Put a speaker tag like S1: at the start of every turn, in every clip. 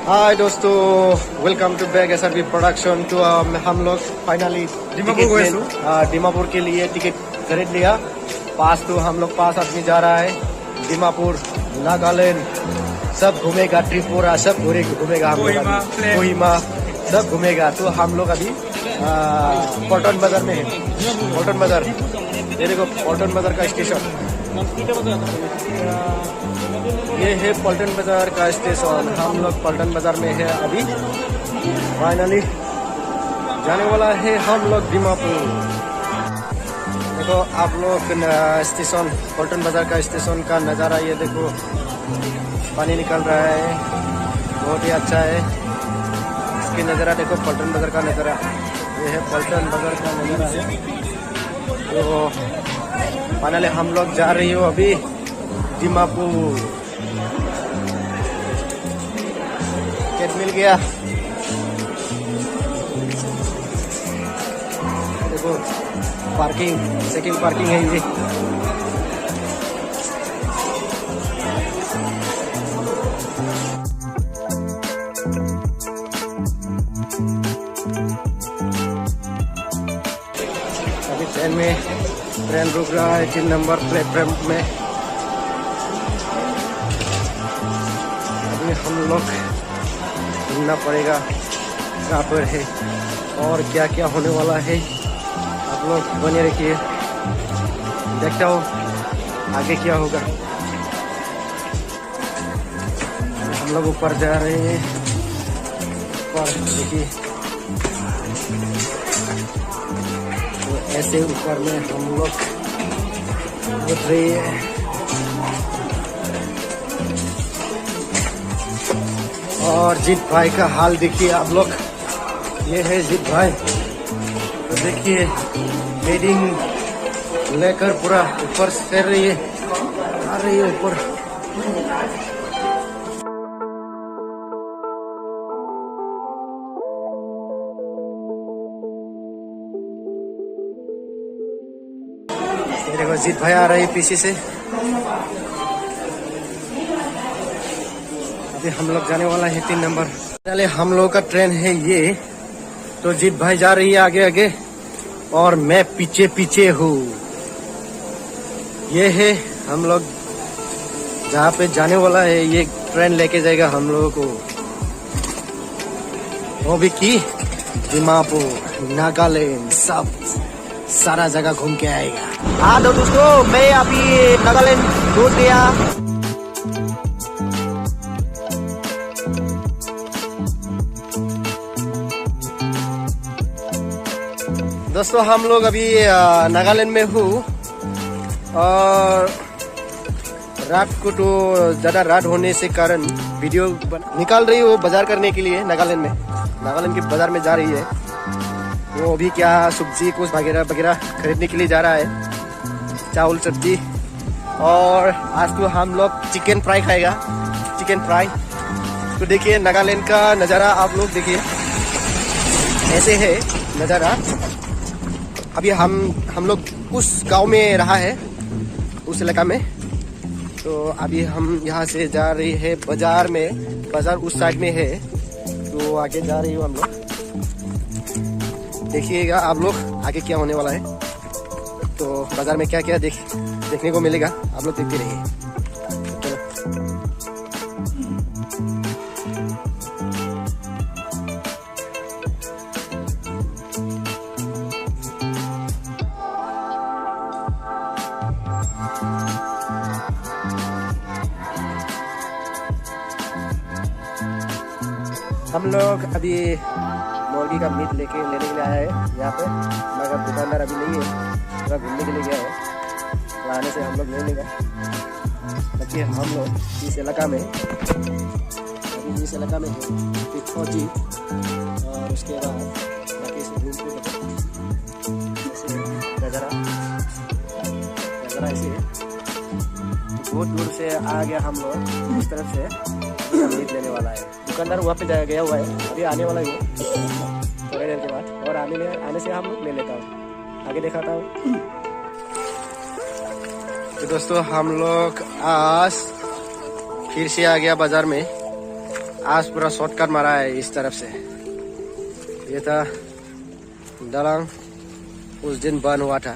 S1: हाय दोस्तों, welcome to back SRB production. तो हम लोग फाइनली डिमापुर के लिए टिकट खरीद लिया। पास तो हम लोग 5 आदमी जा रहा है डिमापुर, नागालैंड सब घूमेगा, त्रिपुरा सब घूमेगा, हम लोग कोहिमा सब घूमेगा। तो हम लोग अभी पल्टन बाजार में है। पल्टन बाजार, ये देखो पल्टन बाजार का स्टेशन, ये है पल्टन बाजार का स्टेशन। हम लोग पल्टन बाजार में है अभी। फाइनली जाने वाला है हम लोग डिमापुर। देखो आप लोग स्टेशन, पल्टन बाजार का स्टेशन का नज़ारा, ये देखो पानी निकल रहा है, बहुत ही अच्छा है। इसकी नज़ारा देखो, पल्टन बाजार का नज़ारा, ये है पल्टन बाजार का नज़ारा है। तो फाइनली हम लोग जा रही हो अभी डिमापुर। टिकट मिल गया, देखो पार्किंग, सेकंड पार्किंग है ये। अभी ट्रेन रुक रहा है 3 नंबर प्लेटफॉर्म में। अभी हम लोग घूमना पड़ेगा कहाँ पर है और क्या क्या होने वाला है। आप लोग बने रखिए, देखता हो आगे क्या होगा। हम लोग ऊपर जा रहे हैं, ऊपर देखिए, तो ऐसे ऊपर में हम लोग उठ रहे हैं। और जीत भाई का हाल देखिए आप लोग, ये है जीत भाई। तो देखिए हेडिंग लेकर पूरा ऊपर से रही है, आ रही है ऊपर। देखो जीत भाई आ रही है पीछे से। अभी हम लोग जाने वाला है 3 नंबर। पहले हम लोग का ट्रेन है ये। तो जीत भाई जा रही है आगे आगे और मैं पीछे पीछे हूँ। ये है हम लोग जहाँ पे जाने वाला है, ये ट्रेन लेके जाएगा हम लोगों को, वो भी की डिमापुर, नागालैंड, सब सारा जगह घूम के आएगा। हाँ तो दोस्तों, मैं अभी नागालैंड पहुंच गया। दोस्तों हम लोग अभी नागालैंड में हूँ और रात को तो ज़्यादा रात होने से कारण वीडियो निकाल रही हूँ बाजार करने के लिए। नागालैंड में, नागालैंड के बाजार में जा रही है। वो अभी क्या सब्जी कुछ वगैरह वगैरह खरीदने के लिए जा रहा है, चावल सब्जी। और आज तो हम लोग चिकन फ्राई खाएगा, चिकन फ्राई। तो देखिए नागालैंड का नज़ारा आप लोग देखिए, ऐसे है नज़ारा। अभी हम लोग उस गांव में रहा है, उस इलाका में। तो अभी हम यहाँ से जा रही है बाजार में, बाजार उस साइड में है, तो आगे जा रही हूँ हम लोग। देखिएगा आप लोग आगे क्या होने वाला है। तो बाजार में क्या क्या देखने को मिलेगा, आप लोग देखते रहिए। हम लोग अभी मुर्गी का मीट लेने के लिए आया है यहाँ पे, मगर दुकानदार अभी नहीं है, थोड़ा घूमने के लिए गया है। तो आने से हम लोग ले लेगा। बाकी हम लोग इस इलाका में, अभी इस इलाका में है फौजी, और उसके बाद बाकी से रूम को नज़ारा ऐसे है। बहुत दूर से आ गया हम लोग, इस तरफ से मीट लेने वाला है। दुकानदार वहाँ पे गया हुआ है, अभी आने वाला है थोड़ी देर के बाद। और आने से हम लोग ले लेता हूँ, आगे दिखाता हूँ। तो दोस्तों हम लोग आज फिर से आ गया बाजार में। आज पूरा शॉर्टकट मारा है इस तरफ से। ये था दलांग, उस दिन बंद हुआ था,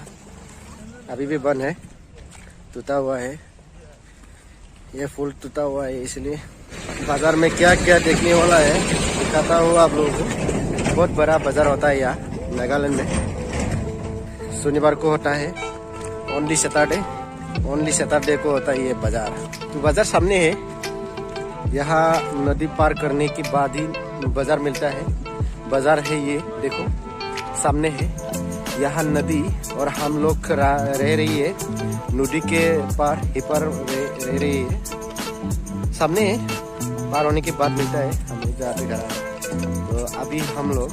S1: अभी भी बंद है, टूटा हुआ है। ये फुल टूटा हुआ है, इसलिए बाजार में क्या क्या देखने वाला है दिखाता हूँ आप लोगों को। बहुत बड़ा बाजार होता है यहाँ नागालैंड में। शनिवार को होता है, ओनली सैटरडे को होता है ये बाजार। तो बाजार सामने है, यहाँ नदी पार करने के बाद ही बाजार मिलता है। बाजार है ये, देखो सामने है यहाँ नदी, और हम लोग रह रही है नदी के पार ही पर रह रही है। सामने है, पार होने के बाद मिलता है, हम लोग जहाँ पे घर है। तो अभी हम लोग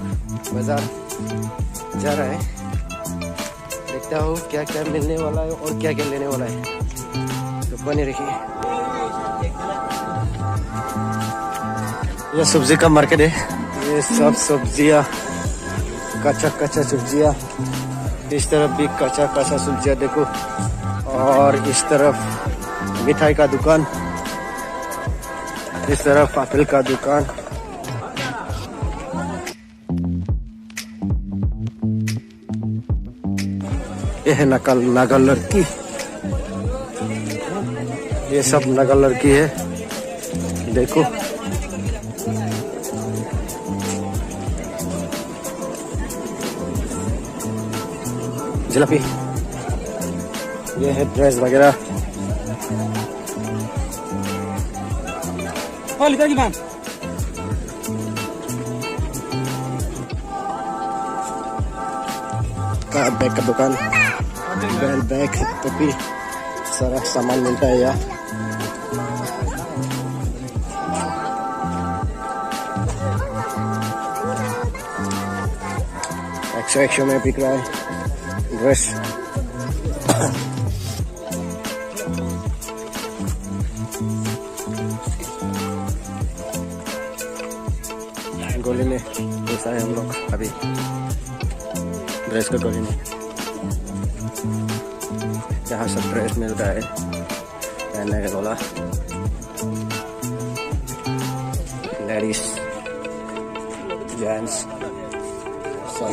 S1: बाजार जा रहे हैं, देखता हूँ क्या क्या मिलने वाला है और क्या क्या लेने वाला है। तो बने रखिए। ये सब्जी का मार्केट है, ये सब सब्जियाँ, कच्चा सब्जियाँ। इस तरफ भी कच्चा सब्जियाँ देखो, और इस तरफ मिठाई का दुकान, इस तरफ एप्पल का दुकान। ये है नागा लड़की, ये सब नागा लड़की है, देखो। जलेबी, ये है ड्रेस वगैरह। बैग का दुकान, बैग टोपी, सारा सामान मिलता है यहाँ। एक्सो में बिक रहा है ड्रेस। गोली में ऐसा है हम लोग अभी, ड्रेस का गोली में। यहाँ सब ड्रेस मिलता है पहनने के बोला, लेडीज जेंट्स सब।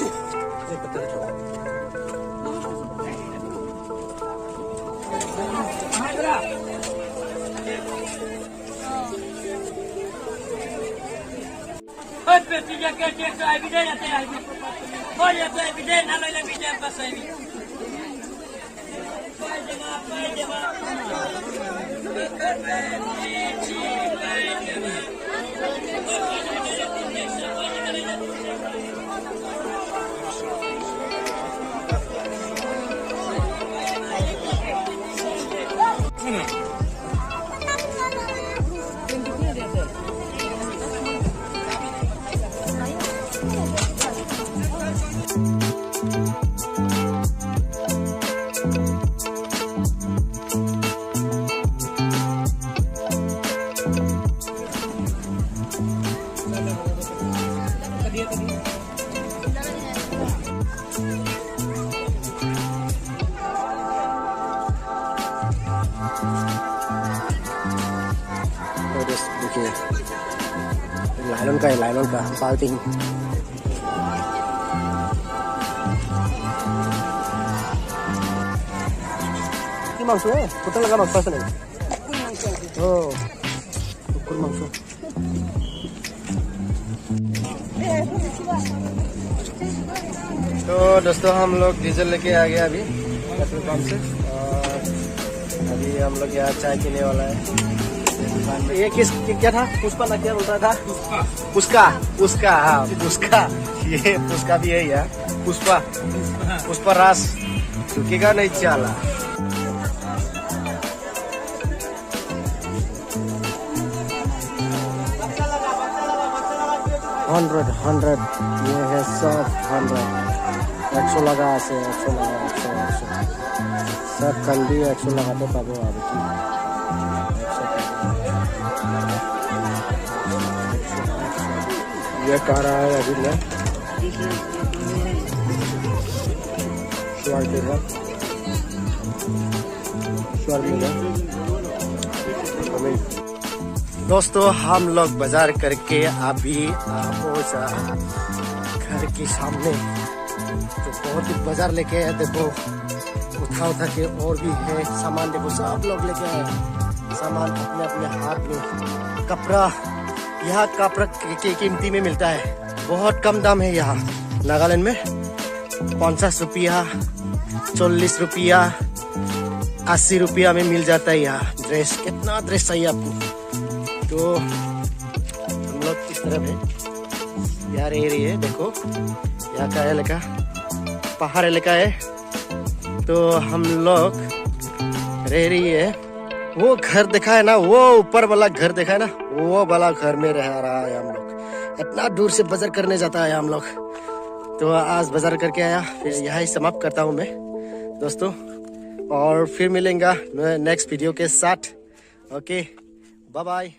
S1: देखिए लाइलॉन का बाल्टिंग। मांस है, कुत्ता लगा मांस पसंद है। ओ कुकुर मांस। तो दोस्तों हम लोग डीजल लेके आ गए अभी पेट्रोल पंप से, और अभी हम लोग यहाँ चाय पीने वाला है। ये क्या था? पुष्पा ना क्या बोलता था? पुष्का, हाँ पुष्का। ये पुष्का भी है यार, पुष्पा रास चुकेगा नहीं चाला। हंड्रेड ये है सब 100 100 लगा से 100 लगा 100 सब कंडी 100 लगाते पाबो अब ये कह रहा है अभी मैं स्वार मिला दोस्तों हम लोग बाजार करके अभी पहुंचा घर के सामने। तो बहुत ही बाजार लेके आया, देखो उठा के और भी है सामान, देखो सब लोग लेके आए सामान अपने अपने हाथ में। कपड़ा यहाँ कपड़ा की कीमती में मिलता है, बहुत कम दाम है यहाँ नागालैंड में। 50 रुपया, 40 रुपया, 80 रुपया में मिल जाता है यहाँ ड्रेस। कितना ड्रेस चाहिए आपको। तो हम लोग किस तरफ है यार, एरिया है देखो, यहाँ का इलाका पहाड़ इलाका है। तो हम लोग रह रही है, वो घर देखा है ना, वो ऊपर वाला घर देखा है ना, वो वाला घर में रह रहा है हम लोग। इतना दूर से बाजार करने जाता है हम लोग। तो आज बाजार करके आया, फिर यहाँ ही समाप्त करता हूँ मैं दोस्तों, और फिर मिलेंगे नेक्स्ट वीडियो के साथ। Okay, bye bye.